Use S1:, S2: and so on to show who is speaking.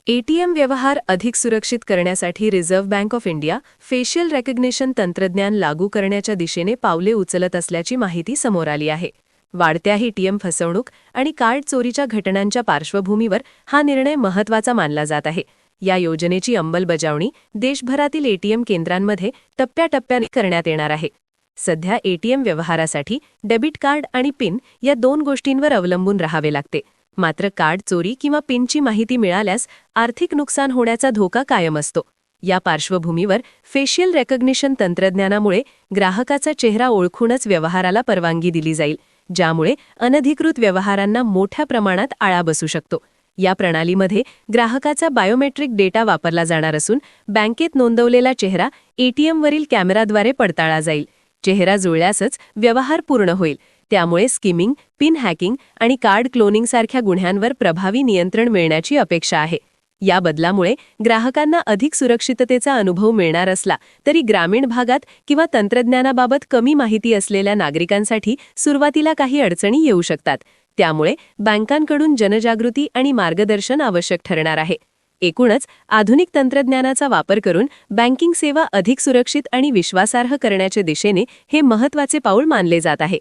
S1: ATM व्यवहार अधिक सुरक्षित करण्यासाठी reserve bank of India facial recognition तंत्रज्ञान लागू करण्याच्या दिशेने पावले उचलत असल्याची माहिती समोर आली आहे. वाढत्या एटीएम फसवणूक आणि कार्ड चोरीच्या घटनांच्या पार्श्वभूमीवर हा निर्णय महत्त्वाचा मानला जात आहे. या योजनेची अंमलबजावणी देशभरातील एटीएम केंद्रांमध्ये टप्प्याटप्प्याने करण्यात येणार आहे. सध्या एटीएम व्यवहारासाठी डेबिट कार्ड आणि पिन या दोन गोष्टींवर अवलंबून राहावे लागते. मात्र कार्ड चोरी किंवा पिनची माहिती मिळाल्यास आर्थिक नुकसान होण्याचा धोका कायम असतो. या पार्श्वभूमीवर फेशियल रेकग्निशन तंत्रज्ञानामुळे ग्राहकाचा चेहरा ओळखूनच व्यवहाराला परवानगी दिली जाईल, ज्यामुळे अनधिकृत व्यवहारांना मोठ्या प्रमाणात आळा बसू शकतो. या प्रणालीमध्ये ग्राहकाचा बायोमेट्रिक डेटा वापरला जाणार असून बँकेत नोंदवलेला चेहरा एटीएमवरील कॅमेराद्वारे पडताळला जाईल. चेहरा जुळल्यासच व्यवहार पूर्ण होईल. त्यामुळे स्किमिंग, पिन हॅकिंग आणि कार्ड क्लोनिंगसारख्या गुन्ह्यांवर प्रभावी नियंत्रण मिळण्याची अपेक्षा आहे. या बदलामुळे ग्राहकांना अधिक सुरक्षिततेचा अनुभव मिळणार असला तरी ग्रामीण भागात किंवा तंत्रज्ञानाबाबत कमी माहिती असलेल्या नागरिकांसाठी सुरुवातीला काही अडचणी येऊ शकतात. त्यामुळे बँकांकडून जनजागृती आणि मार्गदर्शन आवश्यक ठरणार आहे. एकूणच आधुनिक तंत्रज्ञानाचा वापर करून बँकिंग सेवा अधिक सुरक्षित आणि विश्वासार्ह करण्याच्या दिशेने हे महत्त्वाचे पाऊल मानले जात आहे.